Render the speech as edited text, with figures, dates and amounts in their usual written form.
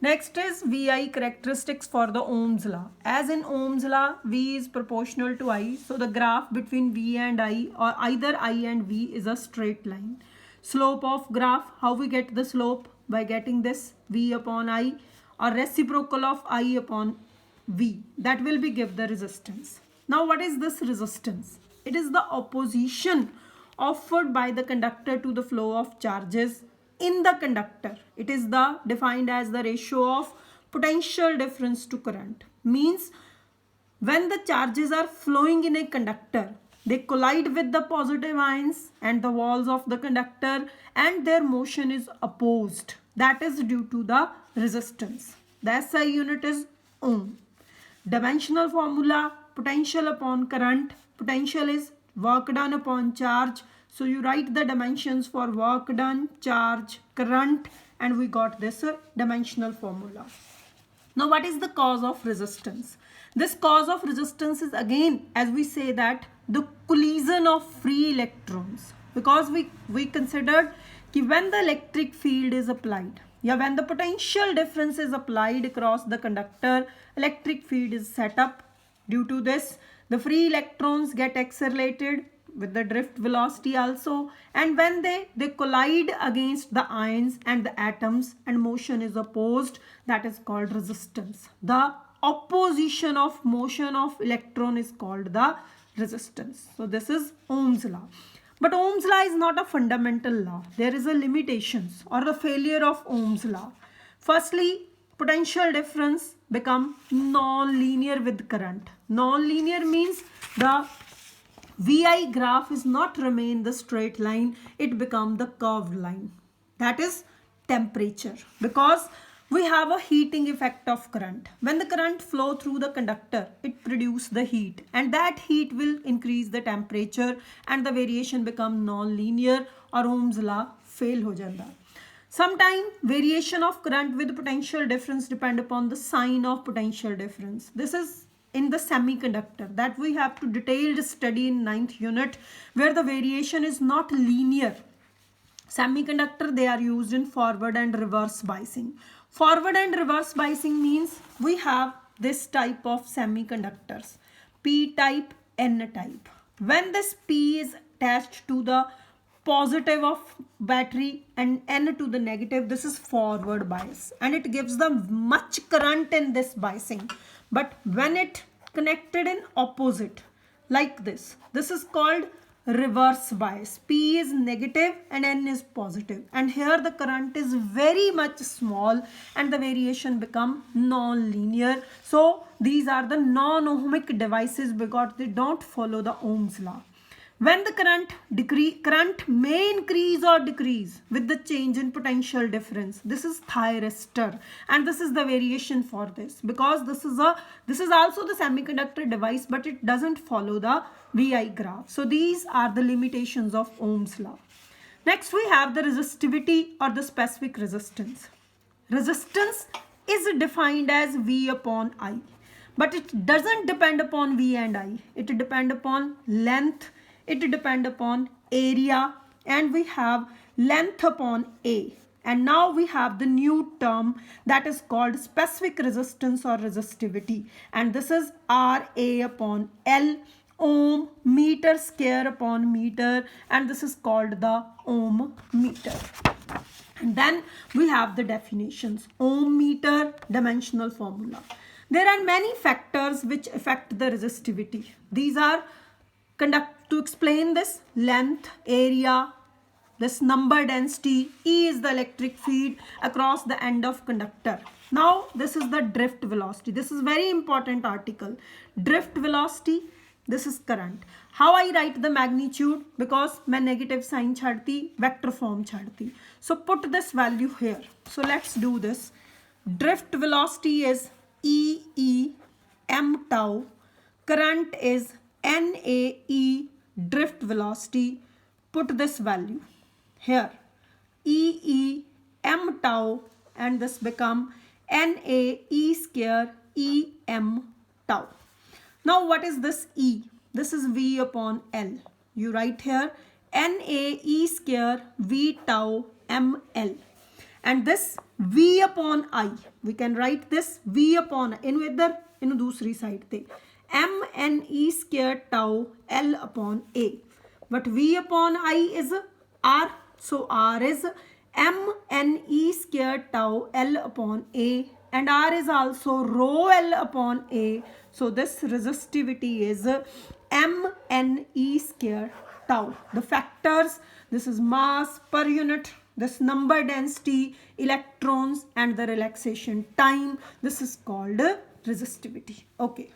Next is VI characteristics for the Ohm's law. As in Ohm's law, V is proportional to I. So the graph between V and I, or either I and V, is a straight line. Slope of graph, how we get the slope? By getting this V upon I, or reciprocal of I upon V. That will be give the resistance. Now what is this resistance? It is the opposition offered by the conductor to the flow of charges in the conductor. It is the defined as the ratio of potential difference to current. Means when the charges are flowing in a conductor, they collide with the positive ions and the walls of the conductor, and their motion is opposed. That is due to the resistance. The SI unit is ohm. Dimensional formula: potential upon current. Potential is work done upon charge. So you write the dimensions for work done, charge, current, and we got this dimensional formula. Now what is the cause of resistance? This cause of resistance is again, as we say, that the collision of free electrons, because we considered कि when the electric field is applied, when the potential difference is applied across the conductor, electric field is set up. Due to this, the free electrons get accelerated with the drift velocity also, and when they collide against the ions and the atoms and motion is opposed, that is called resistance. The opposition of motion of electron is called the resistance. So this is Ohm's law. But Ohm's law is not a fundamental law. There is a limitations or the failure of Ohm's law. Firstly, potential difference become non-linear with current. Non-linear means the VI graph is not remain the straight line, it become the curved line. That is temperature, because we have a heating effect of current. When the current flow through the conductor, it produce the heat, and that heat will increase the temperature, and the variation become non-linear, or Ohm's law fail ho janda. Sometimes variation of current with potential difference depend upon the sign of potential difference. This is in the semiconductor that we have to detailed study in 9th unit, where the variation is not linear. Semiconductor, they are used in forward and reverse biasing. Forward and reverse biasing means we have this type of semiconductors, P type, N type. When this P is attached to the positive of battery and N to the negative, this is forward bias, and it gives them much current in this biasing. But when it connected in opposite, like this is called reverse bias. P is negative and N is positive, and here the current is very much small and the variation become non-linear. So these are the non-ohmic devices because they don't follow the Ohm's law. When the current may increase or decrease with the change in potential difference. This is thyristor, and this is the variation for this, because this is also the semiconductor device, but it doesn't follow the VI graph. So these are the limitations of Ohm's law. Next we have the resistivity or the specific resistance. Resistance is defined as V upon I, but it doesn't depend upon V and I. It depends upon length, it depends upon area, and we have length upon A. And now we have the new term that is called specific resistance or resistivity, and this is RA upon L, ohm meter square upon meter, and this is called the ohm meter. And then we have the definitions. Ohm meter, dimensional formula. There are many factors which affect the resistivity. These are to explain this: length, area, this number density, E is the electric field across the end of conductor. Now this is the drift velocity. This is very important article. Drift velocity, this is current. How I write the magnitude? Because मैं negative sign छाड़ती, vector form छाड़ती. So put this value here. So let's do this. Drift velocity is e.m tau. Current is NAE, drift velocity. Put this value here, e.m tau, and this become NAE square e.m tau. Now what is this E? This is V upon L. You write here NAE square V tau ML. and this V upon I, we can write this V upon in इधर इन दूसरी side ते mne square tau L upon A, but V upon I is R, so R is mne square tau L upon A, and R is also rho L upon A, so this resistivity is mne square tau. The factors, this is mass per unit, this number density, electrons, and the relaxation time, this is called resistivity. Okay.